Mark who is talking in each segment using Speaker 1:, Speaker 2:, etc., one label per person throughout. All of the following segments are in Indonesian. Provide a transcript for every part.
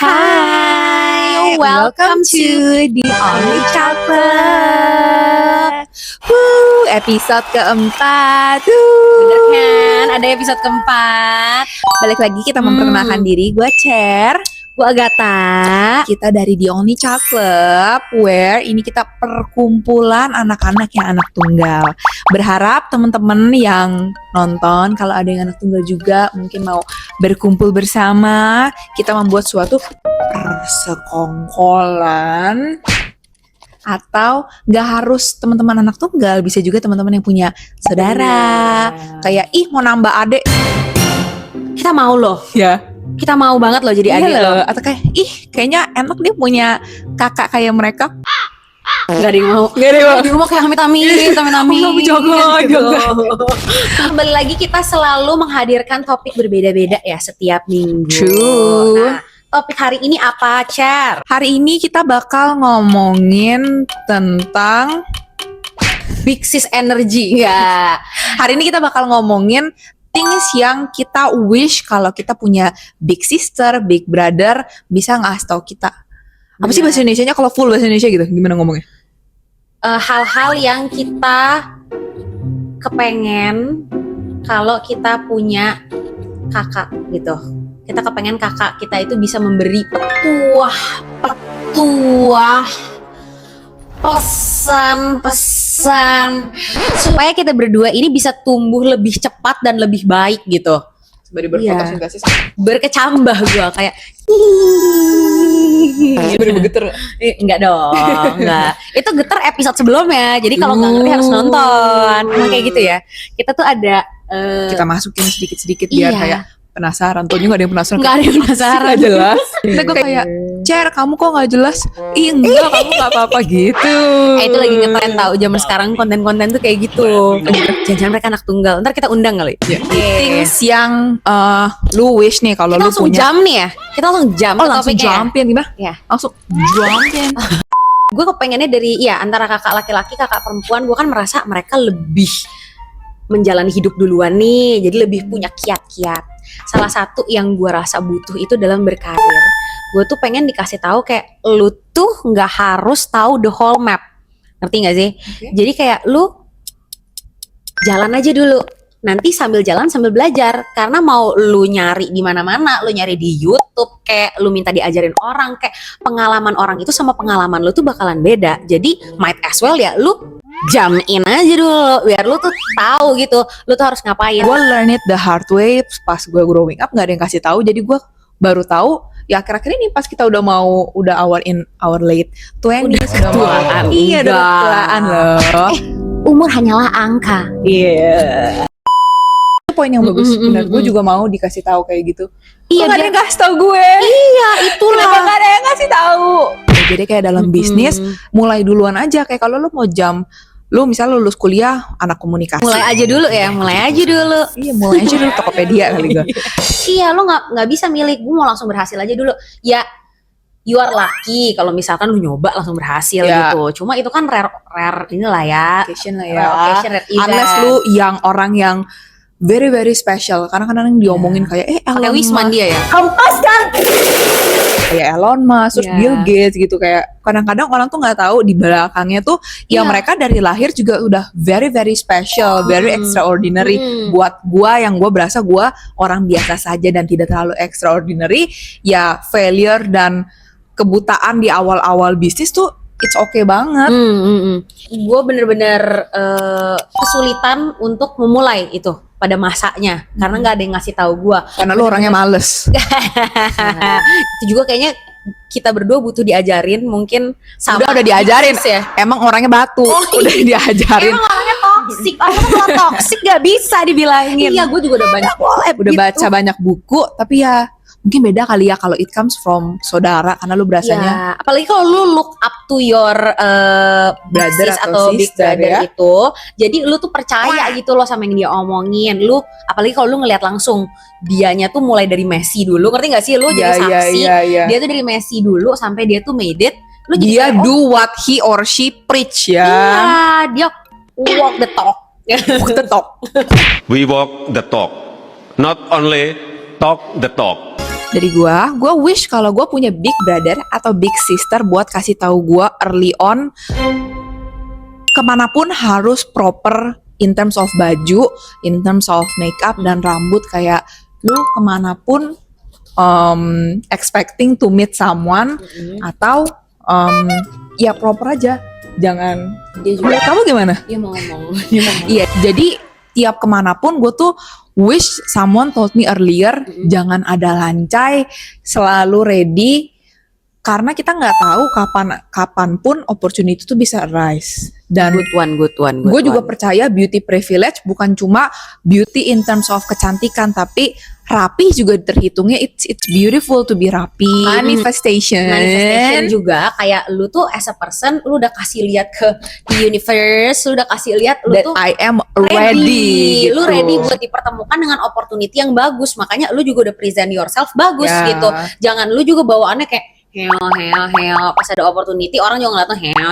Speaker 1: Hi, welcome to the Only Child Club. Episode keempat.
Speaker 2: Bener kan? Ada episode keempat.
Speaker 1: Balik lagi kita memperkenalkan diri. Gue Cher.
Speaker 2: Gue Agatha.
Speaker 1: Kita dari The Only Child Club, where ini kita perkumpulan anak-anak yang anak tunggal. Berharap teman-teman yang nonton, kalau ada yang anak tunggal juga mungkin mau berkumpul bersama, kita membuat suatu persekongkolan. Atau gak harus teman-teman anak tunggal, bisa juga teman-teman yang punya saudara. Kayak mau nambah adik.
Speaker 2: Kita mau loh.
Speaker 1: Ya.
Speaker 2: Kita mau banget loh jadi adik loh.
Speaker 1: Atau kayak kayaknya enak dia punya kakak kayak mereka.
Speaker 2: Gak ada yang mau. Gak ada yang mau kayak amit-amit.
Speaker 1: Jangan.
Speaker 2: Kembali lagi kita selalu menghadirkan topik berbeda-beda ya setiap minggu.
Speaker 1: True.
Speaker 2: Nah, topik hari ini apa, Cher?
Speaker 1: Hari ini kita bakal ngomongin tentang
Speaker 2: Big Sis Energy ya.
Speaker 1: Hari ini kita bakal ngomongin things yang kita wish kalau kita punya big sister, big brother bisa ngasih tahu kita. Apa sih bahasa Indonesianya, kalau full bahasa Indonesia gitu? Gimana ngomongnya?
Speaker 2: Hal-hal yang kita kepengen kalau kita punya kakak gitu. Kita kepengen kakak kita itu bisa memberi petuah, pesan-pesan supaya kita berdua ini bisa tumbuh lebih cepat dan lebih baik gitu.
Speaker 1: Sembari berfotosintesa.
Speaker 2: Berkecambah gue kayak
Speaker 1: Sembari bergetar.
Speaker 2: enggak dong, enggak. Itu getar episode sebelumnya. Jadi kalau nggak ngerti harus nonton. Emang kayak gitu ya. Kita tuh ada
Speaker 1: Kita masukin sedikit-sedikit biar kayak penasaran. Tuh juga ada yang penasaran.
Speaker 2: nggak ada yang penasaran.
Speaker 1: Gak jelas. Nah, gue kayak, Cer, kamu kok gak jelas? Enggak, kamu gak apa-apa gitu.
Speaker 2: Itu lagi ngetren tau zaman sekarang konten-konten tuh kayak gitu. Jangan-jangan mereka anak tunggal. Ntar kita undang kali.
Speaker 1: Things yang lu wish nih kalau
Speaker 2: Kita
Speaker 1: lu
Speaker 2: langsung
Speaker 1: punya.
Speaker 2: jam nih ya. Kita langsung jam.
Speaker 1: Oh, langsung jumpin gimana?
Speaker 2: Ya.
Speaker 1: Langsung jumpin.
Speaker 2: Gue kepengennya dari antara kakak laki-laki, kakak perempuan. Gue kan merasa mereka lebih menjalani hidup duluan nih. Jadi lebih punya kiat-kiat. Salah satu yang gue rasa butuh itu dalam berkarir. Gue tuh pengen dikasih tahu kayak lu tuh nggak harus tahu the whole map. Ngerti nggak sih?
Speaker 1: Okay.
Speaker 2: Jadi kayak lu jalan aja dulu. Nanti sambil jalan sambil belajar. Karena mau lu nyari di mana-mana, lu nyari di YouTube, kayak lu minta diajarin orang, kayak pengalaman orang itu sama pengalaman lu tuh bakalan beda. Jadi might as well ya lu jam in aja dulu biar lu tuh tahu gitu, lu tuh harus ngapain.
Speaker 1: Gue learn it the hard way pas gue growing up, gak ada yang kasih tahu. Jadi gue baru tahu ya akhir-akhir ini pas kita udah our late 20s udah mau. Iya, udah ketuaan loh.
Speaker 2: Umur hanyalah angka.
Speaker 1: Iya. Itu poin yang bagus. Benar, gue juga mau dikasih tahu kayak gitu.
Speaker 2: Iya,
Speaker 1: Gak ada yang kasih tahu gue.
Speaker 2: Iya, itulah.
Speaker 1: Kenapa gak ada yang kasih tahu? Ya, jadi kayak dalam bisnis mulai duluan aja. Kayak kalau lu mau lu misalnya lulus kuliah anak komunikasi.
Speaker 2: Mulai aja dulu.
Speaker 1: Iya, mulai aja dulu Tokopedia kali gue.
Speaker 2: Iya, lo nggak bisa milih. Gue mau langsung berhasil aja dulu. Ya, you are lucky kalau misalkan lu nyoba langsung berhasil gitu. Cuma itu kan rare inilah ya.
Speaker 1: Occasion lah ya.
Speaker 2: Rare occasion, rare event.
Speaker 1: Unless lu yang orang yang very very special. Karena kadang diomongin kayak
Speaker 2: Pakai
Speaker 1: Elon
Speaker 2: Wisman
Speaker 1: Musk.
Speaker 2: dia ya.
Speaker 1: Kayak Elon Musk, terus
Speaker 2: Yeah.
Speaker 1: Bill Gates gitu. Kayak kadang-kadang orang tuh nggak tahu di belakangnya tuh ya mereka dari lahir juga udah very very special, very extraordinary. Buat gua yang gua berasa gua orang biasa saja dan tidak terlalu extraordinary, ya failure dan kebutaan di awal-awal bisnis tuh it's okay banget.
Speaker 2: Gue bener-bener kesulitan untuk memulai itu pada masanya karena nggak ada yang ngasih tahu gue.
Speaker 1: Karena lu orangnya males.
Speaker 2: Itu juga kayaknya kita berdua butuh diajarin mungkin sama.
Speaker 1: Udah diajarin
Speaker 2: ya.
Speaker 1: Emang orangnya batu. Udah diajarin.
Speaker 2: Emang orangnya toksik. Orang kalau toksik gak bisa dibilangin. Iya, gue juga udah banyak
Speaker 1: Udah baca banyak buku, tapi ya mungkin beda kali ya kalau it comes from saudara, karena lu berasanya
Speaker 2: apalagi kalau lu look up to your
Speaker 1: brother
Speaker 2: sis
Speaker 1: atau
Speaker 2: big
Speaker 1: sister
Speaker 2: brother
Speaker 1: ya.
Speaker 2: Itu, jadi lu tuh percaya gitu loh sama yang dia omongin. Lu apalagi kalau lu ngelihat langsung dianya tuh mulai dari Messi dulu, ngerti gak sih? Lu jadi saksi.
Speaker 1: Iya.
Speaker 2: Dia tuh dari Messi dulu sampai dia tuh made it. Lu jadi
Speaker 1: Dia
Speaker 2: kayak,
Speaker 1: do what he or she preach ya.
Speaker 2: iya, dia walk the talk.
Speaker 1: Walk the talk.
Speaker 3: We walk the talk, not only talk the talk.
Speaker 1: Dari gue wish kalau gue punya big brother atau big sister buat kasih tahu gue early on kemanapun harus proper in terms of baju, in terms of makeup dan rambut. Kayak lu kemanapun expecting to meet someone atau ya proper aja, jangan.
Speaker 2: Dia juga.
Speaker 1: Menurut kamu gimana?
Speaker 2: Dia mau ngomong.
Speaker 1: Iya, jadi tiap kemanapun gue tuh wish someone told me earlier, jangan ada lancai, selalu ready, karena kita nggak tahu kapanpun opportunity itu bisa arise. Dan
Speaker 2: Good one.
Speaker 1: gue juga percaya beauty privilege bukan cuma beauty in terms of kecantikan, tapi rapi juga terhitungnya. It's beautiful to be rapi. Manifestation
Speaker 2: juga, kayak lu tuh as a person, lu udah kasih lihat ke the universe, lu udah kasih lihat lu
Speaker 1: that
Speaker 2: tuh
Speaker 1: I am ready gitu.
Speaker 2: Lu ready buat dipertemukan dengan opportunity yang bagus, makanya lu juga udah present yourself bagus gitu. Jangan lu juga bawaannya kayak heo pas ada opportunity orang juga ngeliatnya heo.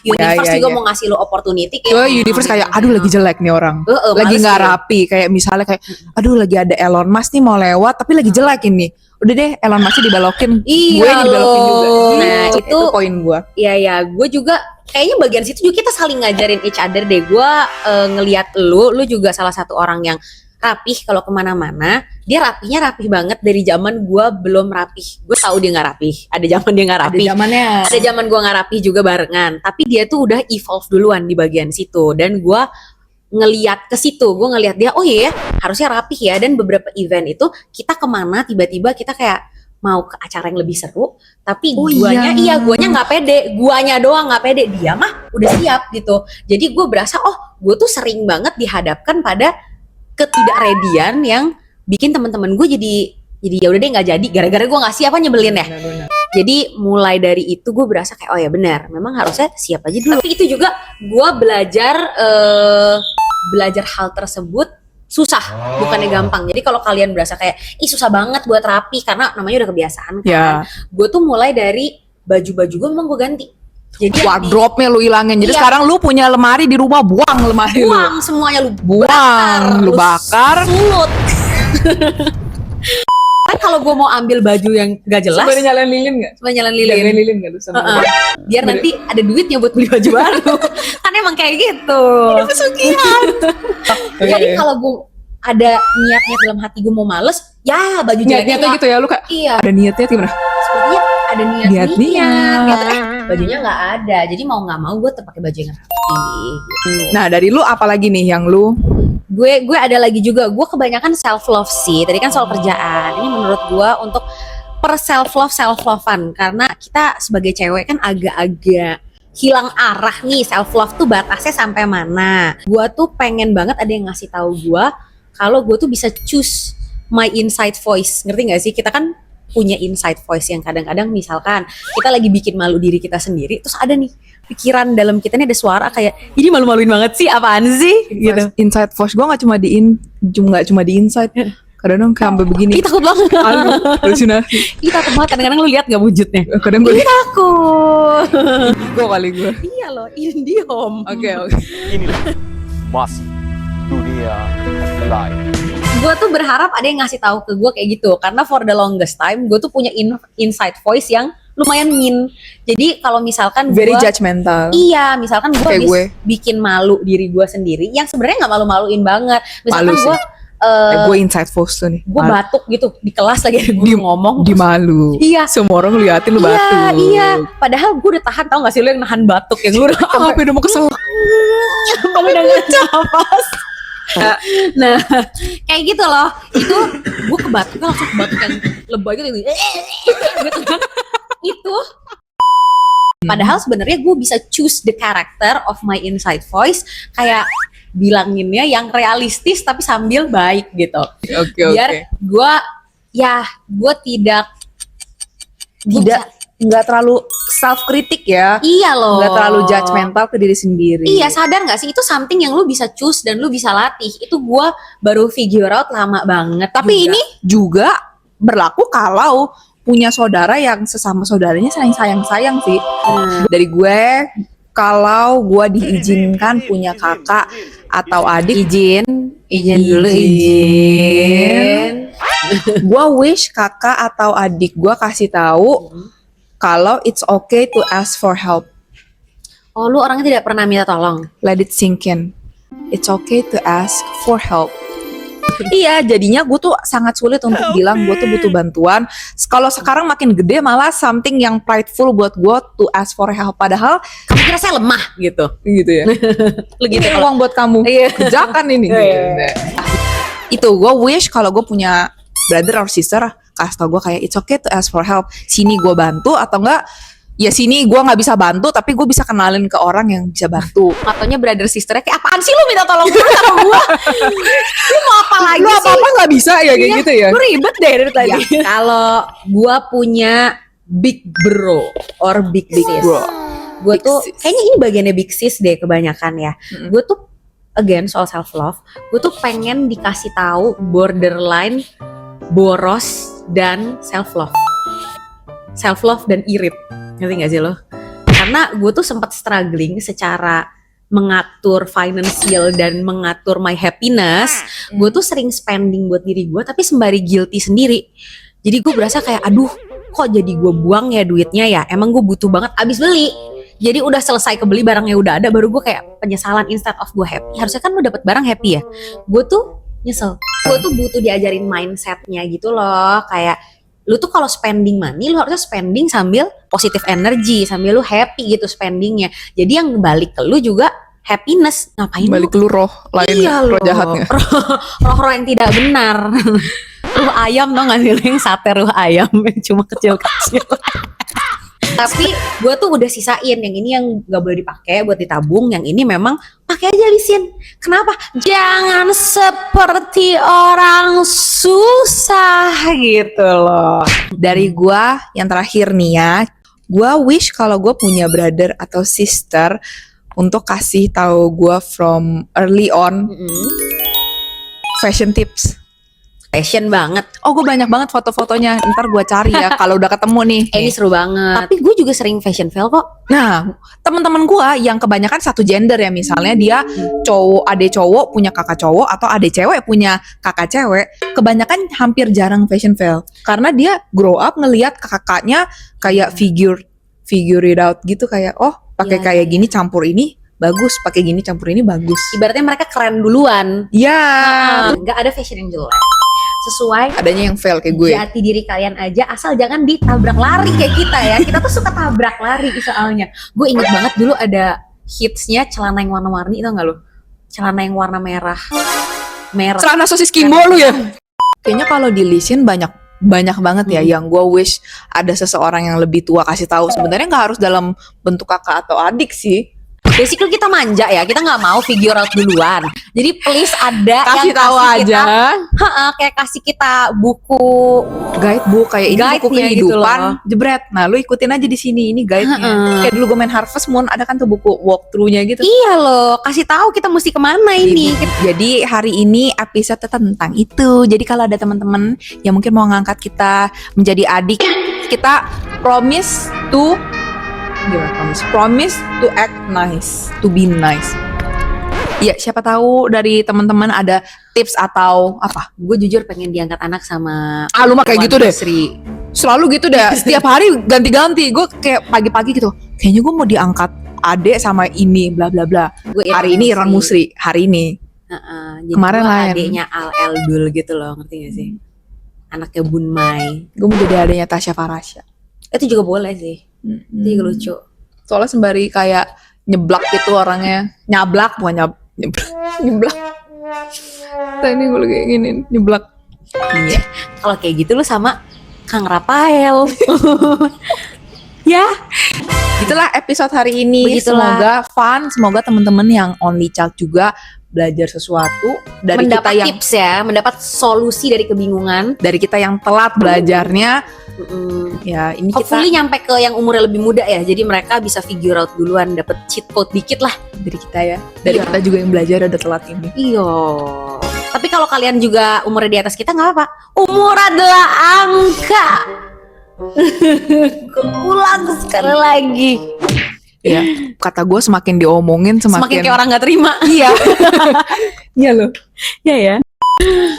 Speaker 2: Universe juga mau ngasih lu opportunity kayak
Speaker 1: universe kayak aduh lagi jelek nih orang, lagi
Speaker 2: males
Speaker 1: nggak
Speaker 2: gitu.
Speaker 1: Rapi, kayak misalnya kayak aduh lagi ada Elon Musk nih mau lewat tapi lagi jelek ini, udah deh Elon Musknya dibelokin,
Speaker 2: Iya
Speaker 1: gue dibelokin juga.
Speaker 2: Nah
Speaker 1: itu poin gue.
Speaker 2: Iya gue juga kayaknya bagian situ juga kita saling ngajarin each other deh. Gue ngelihat lu juga salah satu orang yang rapih kalau kemana-mana. Dia rapihnya rapih banget dari zaman gue belum rapih. Gue tahu dia nggak rapih. Ada zaman dia nggak rapih. Ada zaman gue nggak rapih juga barengan. Tapi dia tuh udah evolve duluan di bagian situ. Dan gue ngeliat ke situ, gue ngeliat dia, oh iya harusnya rapih ya. Dan beberapa event itu kita kemana tiba-tiba kita kayak mau ke acara yang lebih seru, tapi guanya nggak pede, guanya doang nggak pede, dia mah udah siap gitu. Jadi gue berasa gue tuh sering banget dihadapkan pada ketidakreadian yang bikin teman-teman gue jadi ya udah deh nggak jadi gara-gara gue nggak siap, nyebelin ya. Jadi mulai dari itu gue berasa kayak oh ya benar, memang harusnya siap aja dulu. Tapi itu juga gue belajar hal tersebut susah, bukannya gampang. Jadi kalau kalian berasa kayak susah banget buat rapi karena namanya udah kebiasaan kan. Gue tuh mulai dari baju-baju gue memang gue ganti. Jadi
Speaker 1: wardrobe-nya lu ilangin. Jadi sekarang lu punya lemari di rumah, buang lemari lu.
Speaker 2: Buang semuanya lu.
Speaker 1: Lu bakar.
Speaker 2: Sulut. Kan kalau gue mau ambil baju yang gak jelas,
Speaker 1: sebenarnya nyalain lilin nggak? Nyalain lilin nggak lu sama
Speaker 2: biar nanti ada duitnya buat beli baju baru. Kan emang kayak gitu.
Speaker 1: Pesugihan.
Speaker 2: Jadi kalau gue ada niatnya dalam hati gue mau males, ya baju
Speaker 1: niatnya tuh gitu ya, lu kayak ada niatnya gimana?
Speaker 2: Sepertinya ada niat. Bajunya nggak ada, jadi mau nggak mau gue pakai baju yang rapi. Gitu.
Speaker 1: Nah dari lu apa lagi nih yang lu?
Speaker 2: Gue ada lagi juga, gue kebanyakan self love sih. Tadi kan soal kerjaan, ini menurut gue untuk per self lovean, karena kita sebagai cewek kan agak-agak hilang arah nih. Self love tuh batasnya sampai mana? Gue tuh pengen banget ada yang ngasih tahu gue kalau gue tuh bisa choose my inside voice. Ngerti gak sih? Kita kan punya inside voice yang kadang-kadang misalkan kita lagi bikin malu diri kita sendiri, terus ada nih pikiran dalam kita nih ada suara kayak ini malu-maluin banget sih, apaan sih gitu.
Speaker 1: Inside voice gue nggak cuma di inside, kadang-kadang kayak sampai begini.
Speaker 2: Ih takut banget.
Speaker 1: Halusinasi.
Speaker 2: Ih takut banget, kadang-kadang lu lihat nggak wujudnya?
Speaker 1: Kadang gue
Speaker 2: takut.
Speaker 1: Gue kali gue.
Speaker 2: Iya loh, IndiHome.
Speaker 1: Oke.
Speaker 3: Inilah Mas Dunia Live.
Speaker 2: Gue tuh berharap ada yang ngasih tahu ke gue kayak gitu, karena for the longest time gue tuh punya inside voice yang lumayan mean. Jadi kalau misalkan
Speaker 1: very judgmental.
Speaker 2: Iya, misalkan gue habis bikin malu diri gue sendiri, yang sebenarnya nggak malu-maluin banget. Misalkan
Speaker 1: gue inside voice tuh nih.
Speaker 2: Gue batuk gitu di kelas lagi gue ngomong.
Speaker 1: Di malu.
Speaker 2: Iya.
Speaker 1: Semua orang liatin lu batuk.
Speaker 2: Iya. Padahal gue udah tahan, tau gak sih lu yang nahan batuk yang lu udah
Speaker 1: sampai udah mau kesel.
Speaker 2: Lu udah gak nafas. Nah, kayak gitu loh. Itu gue kebatuknya langsung kebatuk yang lebay gitu. Gitu kan. Itu padahal sebenarnya gue bisa choose the character of my inside voice, kayak bilanginnya yang realistis tapi sambil baik gitu. Biar gue
Speaker 1: nggak terlalu self kritik ya.
Speaker 2: Iya loh.
Speaker 1: Nggak terlalu judgmental ke diri sendiri.
Speaker 2: Iya, sadar nggak sih itu something yang lu bisa choose dan lu bisa latih. Itu gue baru figure out lama banget.
Speaker 1: Tapi ini juga berlaku kalau punya saudara yang sesama saudaranya sayang-sayang sih. Dari gue, kalau gue diizinkan punya kakak atau adik, izin dulu. Gue wish kakak atau adik gue kasih tahu kalau it's okay to ask for help.
Speaker 2: Oh, lu orangnya tidak pernah minta tolong.
Speaker 1: Let it sink in. It's okay to ask for help. Iya, jadinya gue tuh sangat sulit untuk bilang gue tuh butuh bantuan. Kalau sekarang makin gede malah something yang prideful buat gue to ask for help. Padahal
Speaker 2: Kamu kira saya lemah gitu.
Speaker 1: gitu ya.
Speaker 2: Lu gitu
Speaker 1: Ini
Speaker 2: kalau
Speaker 1: uang buat kamu.
Speaker 2: Iya.
Speaker 1: Kerjakan ini. Itu gue wish kalau gue punya brother or sister kasih tau gue kayak it's okay to ask for help. Sini gue bantu atau enggak ya sini gue nggak bisa bantu tapi gue bisa kenalin ke orang yang bisa bantu.
Speaker 2: Katanya brother sisternya kayak apaan sih lu minta tolong terus sama gua? Lu mau apa lagi
Speaker 1: Lu
Speaker 2: sih?
Speaker 1: apa-apa nggak bisa ya kayak gitu ya.
Speaker 2: Lu ribet deh dari tadi. Kalau gua punya big bro or big sis.
Speaker 1: bro.
Speaker 2: Gue
Speaker 1: Big
Speaker 2: tuh
Speaker 1: sis.
Speaker 2: kayaknya ini bagiannya big sis deh kebanyakan ya. Gue tuh again soal self love. Gue tuh pengen dikasih tahu borderline boros dan self love dan irit. Ngerti gak sih lo? Karena gue tuh sempat struggling secara mengatur financial dan mengatur my happiness. Gue tuh sering spending buat diri gue tapi sembari guilty sendiri. Jadi gue berasa kayak aduh kok jadi gue buang ya duitnya ya. Emang gue butuh banget abis beli. Jadi udah selesai kebeli barangnya udah ada baru gue kayak penyesalan instead of gue happy. Harusnya kan lu dapet barang happy ya. Gue tuh nyesel. Gue tuh butuh diajarin mindsetnya gitu loh. Kayak lu tuh kalau spending money lu harusnya spending sambil positive energy, sambil lu happy gitu spendingnya. Jadi yang balik ke lu juga happiness. Ngapain
Speaker 1: Balik ke lu roh lain,
Speaker 2: Iya
Speaker 1: roh
Speaker 2: loh.
Speaker 1: jahatnya.
Speaker 2: Roh-roh yang tidak benar. Ruh ayam dong nggak sih yang sate ruh ayam cuma kecil-kecil. Tapi gue tuh udah sisain yang ini yang gak boleh dipakai buat ditabung, yang ini memang pakai aja habisin. Kenapa? Jangan seperti orang susah gitu loh.
Speaker 1: Dari gua yang terakhir nih ya, gua wish kalau gua punya brother atau sister untuk kasih tahu gua from early on fashion tips.
Speaker 2: Passion banget.
Speaker 1: Oh, gue banyak banget foto-fotonya. Ntar gue cari ya kalau udah ketemu nih.
Speaker 2: Ini seru banget. Tapi gue juga sering fashion fail kok.
Speaker 1: Nah, teman-teman gue yang kebanyakan satu gender ya, misalnya dia cowok, ade cowok punya kakak cowok atau ade cewek punya kakak cewek, kebanyakan hampir jarang fashion fail karena dia grow up ngelihat kakaknya kayak figure it out gitu, kayak oh pakai
Speaker 2: Iya,
Speaker 1: kayak
Speaker 2: iya.
Speaker 1: gini campur ini bagus, pakai gini campur ini bagus.
Speaker 2: Ibaratnya mereka keren duluan.
Speaker 1: Ya,
Speaker 2: Nggak ada fashion yang jelek. Sesuai
Speaker 1: adanya yang fail kayak gue.
Speaker 2: jati diri kalian aja, asal jangan ditabrak lari kayak kita ya. Kita tuh suka tabrak lari soalnya. Gue inget banget dulu ada hitsnya celana yang warna-warni, tau gak lo? Celana yang warna merah.
Speaker 1: Celana sosis Kimbo lu ya. Kayaknya kalau di listin banyak banget ya yang gue wish ada seseorang yang lebih tua kasih tahu. Sebenarnya nggak harus dalam bentuk kakak atau adik sih.
Speaker 2: Basically kita manja ya, kita nggak mau figure out duluan. Jadi please ada
Speaker 1: Kasih
Speaker 2: yang
Speaker 1: tahu
Speaker 2: kasih
Speaker 1: aja.
Speaker 2: kita, kayak kasih kita buku.
Speaker 1: Guidebook kayak ini buku
Speaker 2: Guide-nya gitu
Speaker 1: kehidupan,
Speaker 2: loh.
Speaker 1: jebret. Nah, lu ikutin aja di sini, ini guide-nya. Kayak dulu gue main Harvest Moon, ada kan tuh buku walkthrough-nya gitu.
Speaker 2: Iya loh, kasih tahu kita mesti kemana ini.
Speaker 1: Jadi hari ini episode tentang itu. Jadi kalau ada teman-teman yang mungkin mau ngangkat kita menjadi adik, kita promise to to act nice, to be nice. Ya, siapa tahu dari teman-teman ada tips atau apa?
Speaker 2: Gue jujur pengen diangkat anak sama
Speaker 1: Lu mah kayak gitu deh.
Speaker 2: Sri.
Speaker 1: Selalu gitu deh. Setiap hari ganti-ganti. Gue kayak pagi-pagi gitu. Kayaknya gue mau diangkat adek sama ini bla bla bla. Hari ini Iran Musri, hari ini.
Speaker 2: Jadi
Speaker 1: Kemarin
Speaker 2: gua
Speaker 1: lain.
Speaker 2: adeknya Al Eldul gitu loh, ngerti gak sih? Anaknya Bun Mai.
Speaker 1: Gue mau jadi adeknya Tasya Farasya.
Speaker 2: Itu juga boleh sih. Itu juga lucu.
Speaker 1: Soalnya sembari kayak nyeblak gitu orangnya. Nyablak, bukan nyeblak. Tadi gue lagi inginin nyeblak.
Speaker 2: Iya. Kalau kayak gitu lu sama Kang Rafael. Ya,
Speaker 1: Itulah episode hari ini.
Speaker 2: Begitulah.
Speaker 1: Semoga fun, semoga teman-teman yang only child juga belajar sesuatu dari
Speaker 2: mendapat
Speaker 1: kita yang
Speaker 2: tips ya, mendapat solusi dari kebingungan.
Speaker 1: telat belajarnya. Ya, ini kita
Speaker 2: Hopefully nyampe ke yang umurnya lebih muda ya. Jadi mereka bisa figure out duluan, dapat cheat code dikit lah.
Speaker 1: dari kita ya. Dari
Speaker 2: Iya.
Speaker 1: kita juga yang belajar ada telat ini.
Speaker 2: Iya. Tapi kalau kalian juga umurnya di atas kita nggak apa-apa. Umur adalah angka. Ulang sekali lagi.
Speaker 1: Ya, kata gue semakin diomongin
Speaker 2: Semakin kayak orang nggak terima.
Speaker 1: Iya. Iya loh.
Speaker 2: Iya ya.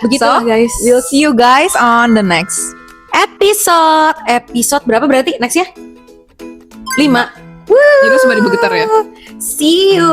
Speaker 2: Begitulah guys.
Speaker 1: We'll see you guys on the next.
Speaker 2: Episode berapa berarti next ya? 5.
Speaker 1: Yunus sudah bergetar ya.
Speaker 2: See you.